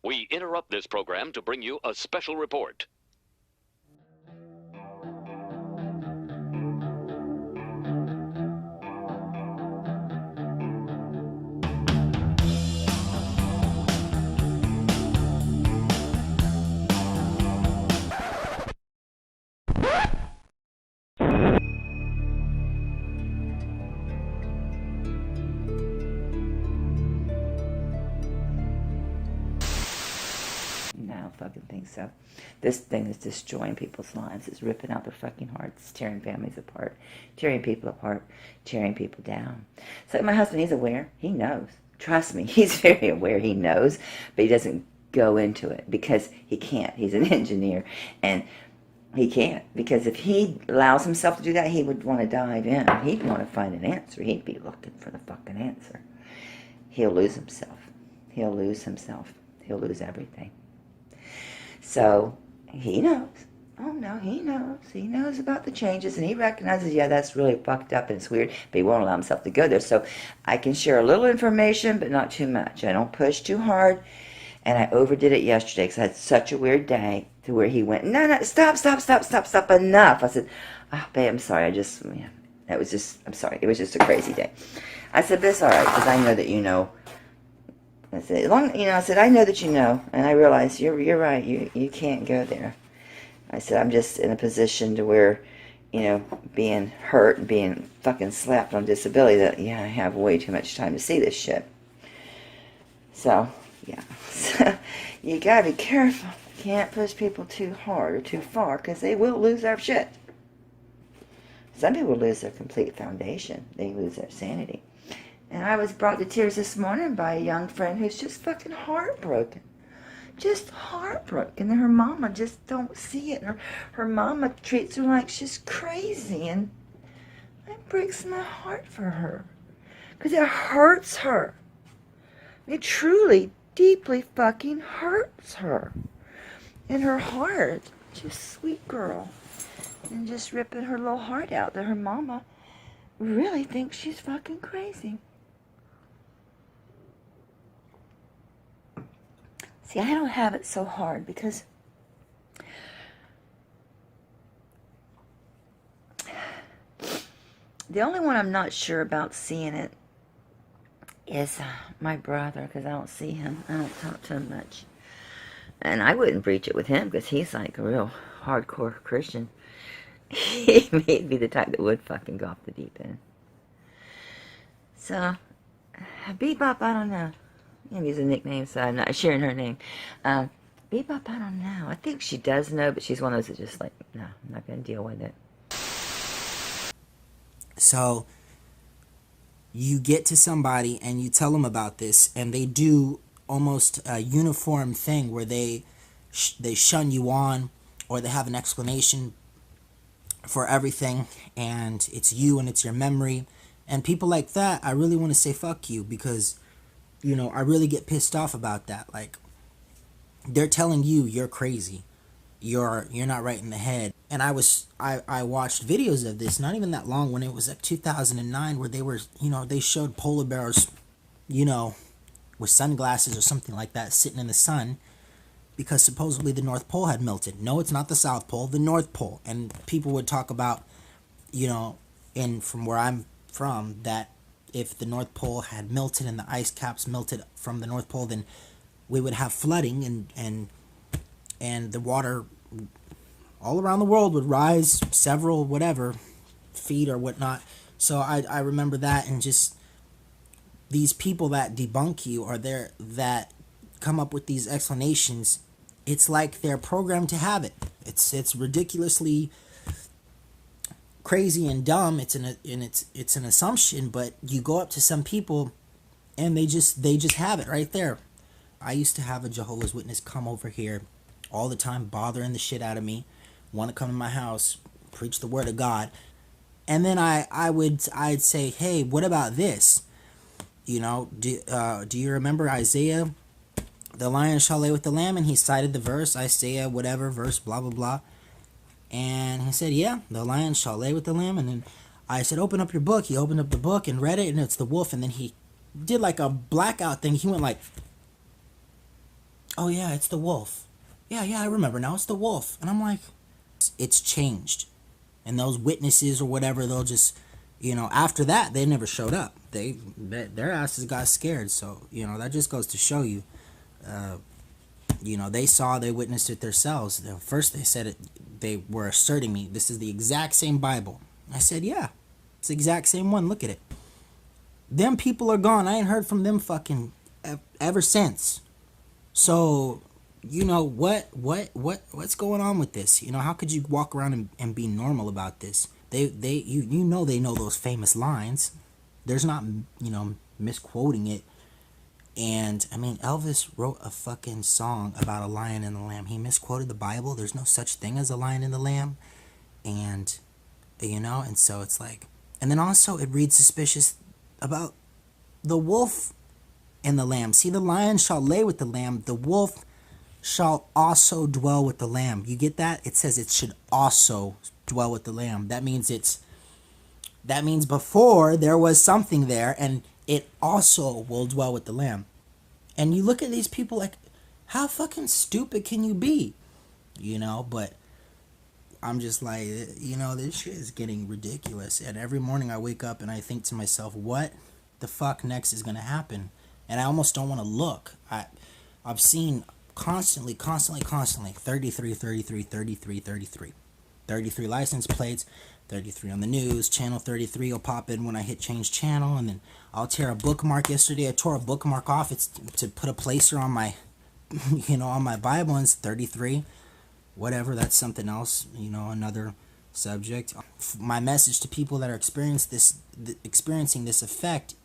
We interrupt this program to bring you a special report. No, I don't fucking think so. This thing is destroying people's lives. It's ripping out their fucking hearts, tearing families apart, tearing people apart, tearing people down. So my husband, he's aware. He knows. Trust me, he's very aware. He knows, but he doesn't go into it because he can't. He's an engineer, and he can't, because if he allows himself to do that, he would want to dive in. He'd want to find an answer. He'd be looking for the fucking answer. He'll lose himself. He'll lose himself. He'll lose everything. So he knows. Oh no, he knows. He knows about the changes, and he recognizes, yeah, that's really fucked up and it's weird, but he won't allow himself to go there. So I can share a little information, but not too much. I don't push too hard, and I overdid it yesterday because I had such a weird day to where he went, no, stop, enough. I said, oh, babe, I'm sorry. I'm sorry. It was just a crazy day. I said, but it's all right, because I know that you know. I said, I know that you know, and I realize you're right. You can't go there. I said, I'm just in a position to where, being hurt and being fucking slapped on disability, that, yeah, I have way too much time to see this shit. So, yeah. So, you gotta be careful. You can't push people too hard or too far, because they will lose their shit. Some people lose their complete foundation. They lose their sanity. And I was brought to tears this morning by a young friend who's just fucking heartbroken. Just heartbroken. And her mama just don't see it. And her mama treats her like she's crazy. And that breaks my heart for her. Because it hurts her. It truly, deeply fucking hurts her. In her heart. Just sweet girl. And just ripping her little heart out that her mama really thinks she's fucking crazy. See, I don't have it so hard because the only one I'm not sure about seeing it is my brother, because I don't see him. I don't talk to him much. And I wouldn't breach it with him because he's like a real hardcore Christian. He may be the type that would fucking go off the deep end. So, Bebop, I don't know. I'm using a nickname, so I'm not sharing her name. Bebop, I don't know. I think she does know, but she's one of those that just like, no, I'm not going to deal with it. So, you get to somebody and you tell them about this, and they do almost a uniform thing where they shun you on, or they have an explanation for everything, and it's you and it's your memory. And people like that, I really want to say fuck you, because I really get pissed off about that. Like, they're telling you you're crazy, you're not right in the head. And I watched videos of this not even that long, when it was like 2009, where they were, they showed polar bears, with sunglasses or something like that, sitting in the sun, because supposedly the North Pole had melted. No, it's not the South Pole, the North Pole. And people would talk about, from where I'm from, that if the North Pole had melted and the ice caps melted from the North Pole, then we would have flooding, and the water all around the world would rise several feet or whatnot. So I remember that, and just these people that debunk you, or that come up with these explanations, it's like they're programmed to have it. It's ridiculously crazy and dumb. It's an assumption, but you go up to some people and they just have it right there. I used to have a Jehovah's Witness come over here all the time, bothering the shit out of me, want to come to my house, preach the word of God, and then I'd say, hey, what about this? Do you remember Isaiah? The lion shall lay with the lamb, and he cited the verse, Isaiah, whatever, verse, blah, blah, blah. And he said, yeah, the lion shall lay with the lamb. And then I said, open up your book. He opened up the book and read it, and it's the wolf. And then he did like a blackout thing. He went like, oh yeah, it's the wolf. Yeah, I remember now. It's the wolf. And I'm like, it's changed. And those witnesses or whatever, they'll just, after that, they never showed up. Their asses got scared. So, that just goes to show you, they witnessed it themselves. First, they said it, they were asserting me, this is the exact same Bible. I said, yeah, it's the exact same one. Look at it. Them people are gone. I ain't heard from them fucking ever since. So, what's going on with this? How could you walk around and be normal about this? You know those famous lines. There's not, misquoting it. And I mean, Elvis wrote a fucking song about a lion and the lamb. He misquoted the Bible. There's no such thing as a lion and the lamb. And and so it's like, and then also it reads suspicious about the wolf and the lamb. See, the lion shall lay with the lamb, the wolf shall also dwell with the lamb. You get that? It says it should also dwell with the lamb. That means before there was something there, and it also will dwell with the lamb. And you look at these people like, how fucking stupid can you be? But I'm just like, this shit is getting ridiculous. And every morning I wake up and I think to myself, what the fuck next is going to happen? And I almost don't want to look. I've seen constantly 33 license plates, 33 on the news, channel 33 will pop in when I hit change channel, and then I'll tear a bookmark. Yesterday I tore a bookmark off. It's to put a placer on my on my Bible, and it's 33. Whatever, that's something else, another subject. My message to people that are experiencing this effect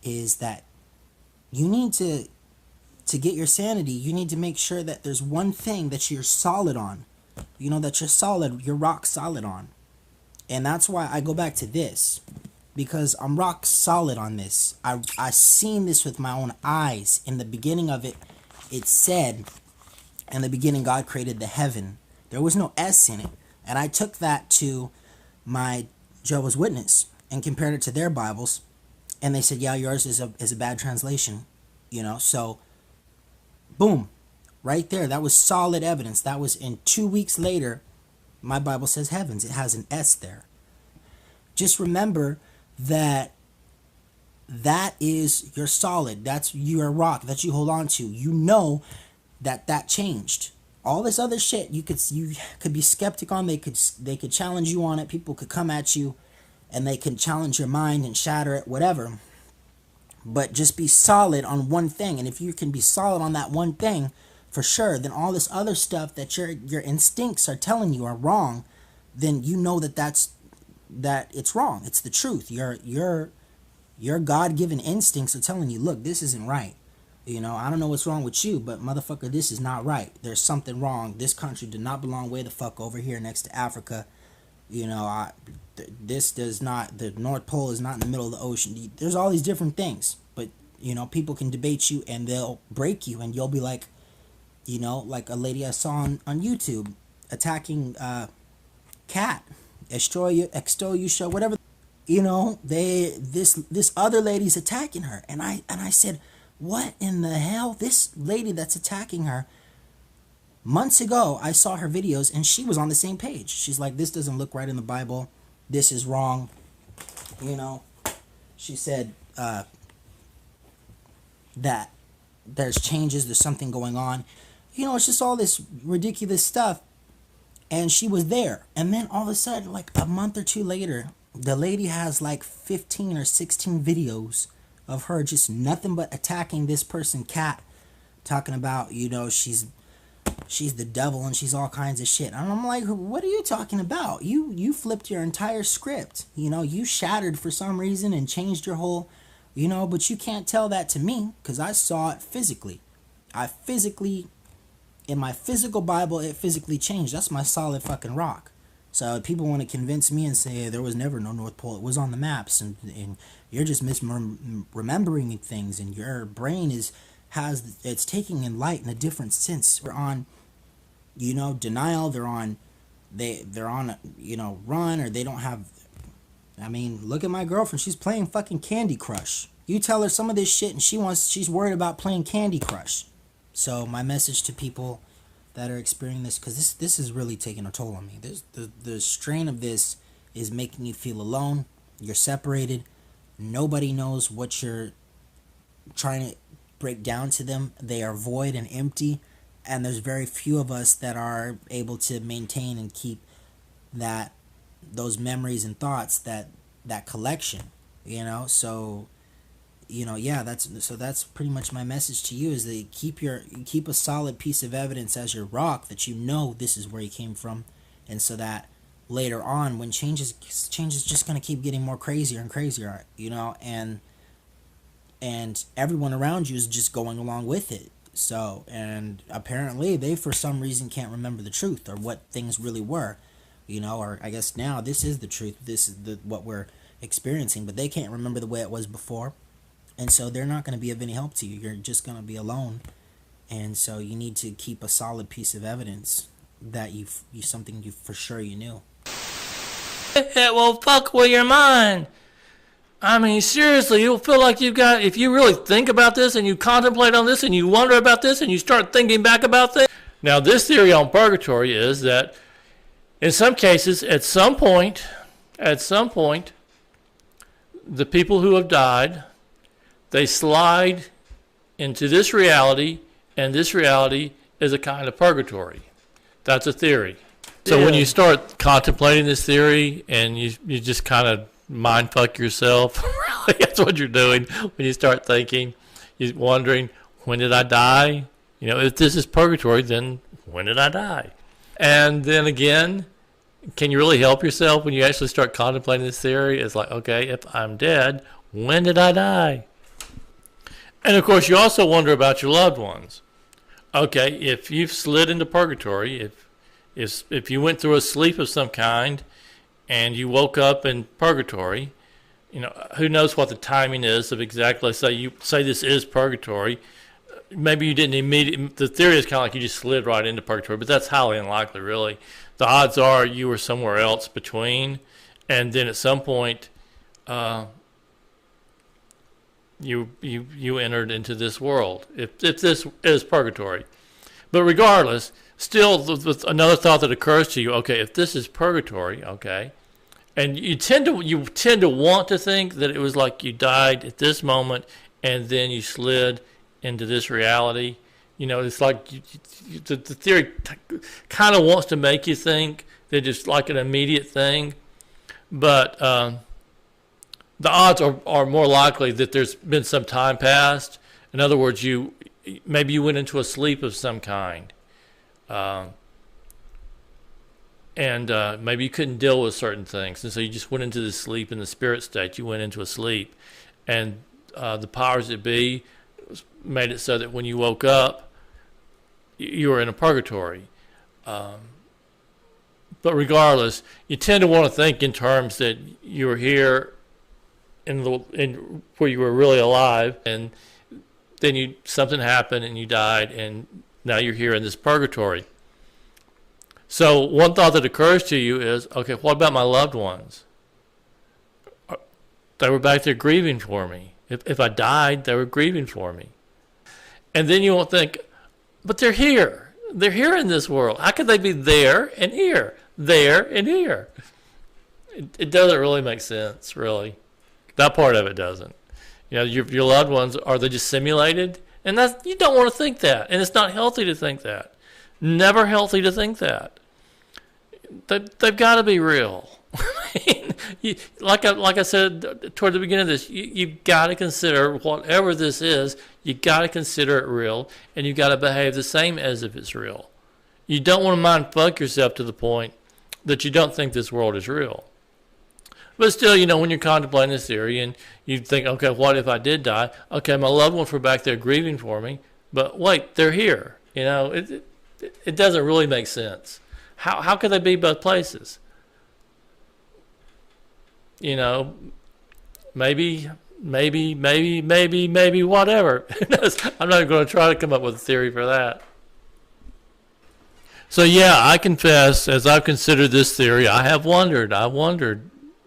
is that you need to get your sanity. You need to make sure that there's one thing that you're solid on. That you're rock solid on. And that's why I go back to this, because I'm rock solid on this. I seen this with my own eyes. In the beginning of it, it said, in the beginning God created the heaven. There was no S in it. And I took that to my Jehovah's Witness and compared it to their Bibles. And they said, yeah, yours is a bad translation. So boom, right there. That was solid evidence. That was in 2 weeks later. My Bible says heavens. It has an S there. Just remember that is your solid. That's your rock that you hold on to. That changed. All this other shit you could be skeptic on. They could challenge you on it. People could come at you and they can challenge your mind and shatter it, whatever. But just be solid on one thing. And if you can be solid on that one thing, for sure, then all this other stuff that your instincts are telling you are wrong, then that it's wrong. It's the truth. Your God-given instincts are telling you, look, this isn't right. I don't know what's wrong with you, but motherfucker, this is not right. There's something wrong. This country did not belong way the fuck over here next to Africa. This does not, the North Pole is not in the middle of the ocean. There's all these different things, but people can debate you and they'll break you, and you'll be like, like a lady I saw on YouTube attacking Cat, extol you show, whatever. This other lady's attacking her, and I said, what in the hell? This lady that's attacking her, months ago I saw her videos and she was on the same page. She's like, this doesn't look right in the Bible. This is wrong. She said that there's changes, there's something going on. It's just all this ridiculous stuff. And she was there. And then all of a sudden, like a month or two later, the lady has like 15 or 16 videos of her just nothing but attacking this person, Cat, talking about, she's the devil and she's all kinds of shit. And I'm like, what are you talking about? You flipped your entire script. You shattered for some reason and changed your whole, but you can't tell that to me because I saw it physically. In my physical Bible, it physically changed. That's my solid fucking rock. So people want to convince me and say there was never no North Pole. It was on the maps, and you're just misremembering things, and your brain it's taking in light in a different sense. They're on, denial. They're on, run, or they don't have. I mean, look at my girlfriend. She's playing fucking Candy Crush. You tell her some of this shit, and she's worried about playing Candy Crush. So my message to people that are experiencing this, because this is really taking a toll on me. The strain of this is making you feel alone. You're separated. Nobody knows what you're trying to break down to them. They are void and empty, and there's very few of us that are able to maintain and keep those memories and thoughts, that collection, so that's pretty much my message to you, is that keep a solid piece of evidence as your rock, that this is where you came from, and so that later on, when change is just going to keep getting more crazier and crazier, and everyone around you is just going along with it. So, and apparently they for some reason can't remember the truth or what things really were, or I guess now this is the truth, this is what we're experiencing, but they can't remember the way it was before, and so they're not going to be of any help to you. You're just going to be alone, and so you need to keep a solid piece of evidence that something you for sure you knew. It will fuck with your mind. I mean, seriously, you'll feel like if you really think about this and you contemplate on this and you wonder about this and you start thinking back about things. Now, this theory on purgatory is that in some cases, at some point, the people who have died, they slide into this reality, and this reality is a kind of purgatory. That's a theory. So when you start contemplating this theory and you just kind of mind fuck yourself, really, that's what you're doing when you start thinking, you're wondering, when did I die? If this is purgatory, then when did I die? And then again, can you really help yourself when you actually start contemplating this theory? It's like, okay, if I'm dead, when did I die? And of course, you also wonder about your loved ones. Okay, if you've slid into purgatory, if you went through a sleep of some kind and you woke up in purgatory, who knows what the timing is of exactly, say this is purgatory. Maybe you didn't immediately, the theory is kind of like you just slid right into purgatory, but that's highly unlikely, really. The odds are you were somewhere else between, and then at some point, you entered into this world, if this is purgatory. But regardless, still, with another thought that occurs to you, okay, if this is purgatory, okay, and you tend to want to think that it was like you died at this moment and then you slid into this reality. It's like the theory kind of wants to make you think that it's like an immediate thing, but the odds are more likely that there's been some time passed. In other words, maybe you went into a sleep of some kind. And maybe you couldn't deal with certain things, and so you just went into the sleep in the spirit state. You went into a sleep, and the powers that be made it so that when you woke up, you were in a purgatory. But regardless, you tend to want to think in terms that you were here in where you were really alive, and then something happened and you died, and now you're here in this purgatory. So one thought that occurs to you is, okay, what about my loved ones? They were back there grieving for me. If I died, they were grieving for me. And then you won't think, but they're here. They're here in this world. How could they be there and here? There and here? It doesn't really make sense, really. That part of it doesn't. Your loved ones, are they just simulated? And you don't want to think that. And it's not healthy to think that. Never healthy to think that. They've got to be real. Like I said toward the beginning of this, you've got to consider whatever this is, you've got to consider it real, and you've got to behave the same as if it's real. You don't want to mind fuck yourself to the point that you don't think this world is real. But still, when you're contemplating this theory and you think, okay, what if I did die? Okay, my loved ones were back there grieving for me, but wait, they're here. It doesn't really make sense. How could they be both places? Maybe, whatever. I'm not going to try to come up with a theory for that. So yeah, I confess, as I've considered this theory, I wondered,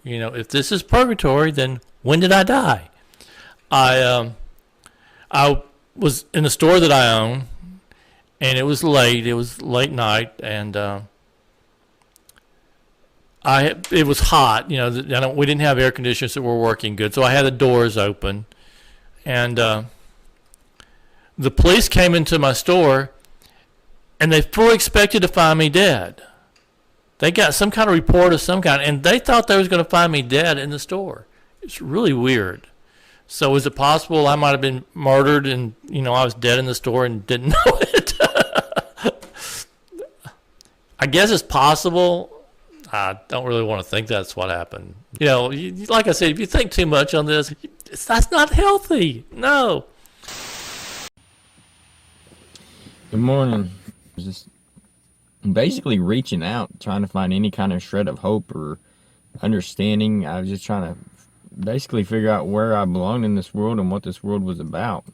if this is purgatory, then when did I die? I was in a store that I own, and it was late. It was late night, and it was hot. We didn't have air conditioners that were working good, so I had the doors open, and the police came into my store, and they fully expected to find me dead. They got some kind of report of some kind, and they thought they was going to find me dead in the store. It's really weird. So is it possible I might have been murdered and, I was dead in the store and didn't know it? I guess it's possible. I don't really want to think that's what happened. Like I said, if you think too much on this, that's not healthy. No. Good morning. Just basically reaching out, trying to find any kind of shred of hope or understanding. I was just trying to basically figure out where I belonged in this world and what this world was about,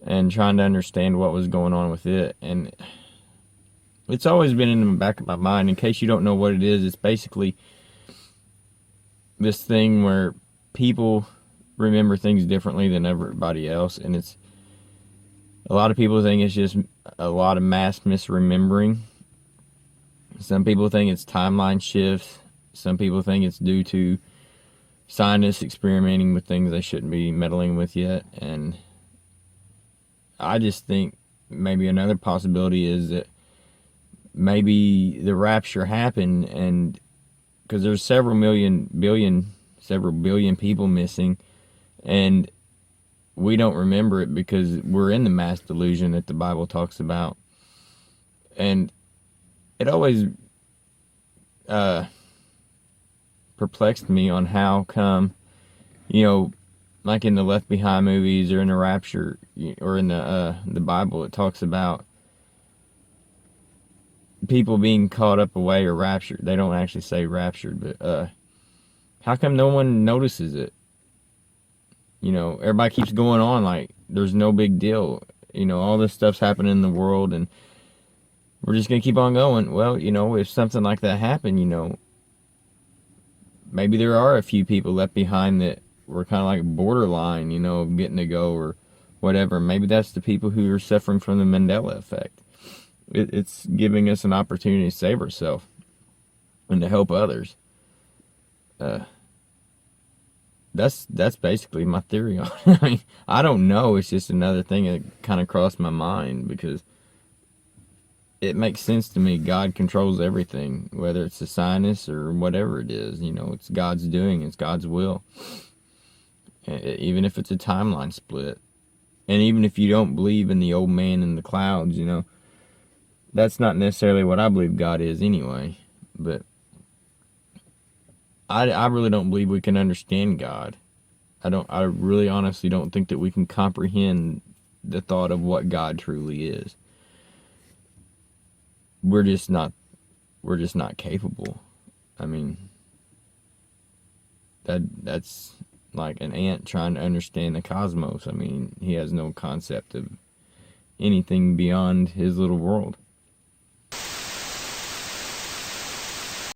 and trying to understand what was going on with it. And it's always been in the back of my mind. In case you don't know what it is, it's basically this thing where people remember things differently than everybody else, and it's a lot of people think it's just a lot of mass misremembering. Some people think it's timeline shifts. Some people think it's due to scientists experimenting with things they shouldn't be meddling with yet. And I just think maybe another possibility is that maybe the rapture happened, and because there's several billion people missing, and we don't remember it because we're in the mass delusion that the Bible talks about. And it always perplexed me on how come, like in the Left Behind movies or in the Rapture or in the Bible, it talks about people being caught up away or raptured. They don't actually say raptured, but how come no one notices it? Everybody keeps going on like there's no big deal. All this stuff's happening in the world, and we're just going to keep on going. Well, if something like that happened, maybe there are a few people left behind that were kind of like borderline, of getting to go or whatever. Maybe that's the people who are suffering from the Mandela effect. It's giving us an opportunity to save ourselves and to help others. That's basically my theory on it. I mean, I don't know. It's just another thing that kind of crossed my mind because it makes sense to me. God controls everything, whether it's the scientists or whatever it is. It's God's doing. It's God's will. Even if it's a timeline split. And even if you don't believe in the old man in the clouds, that's not necessarily what I believe God is anyway. But I really don't believe we can understand God. I really honestly don't think that we can comprehend the thought of what God truly is. We're just not capable. I mean, that's like an ant trying to understand the cosmos. I mean, he has no concept of anything beyond his little world.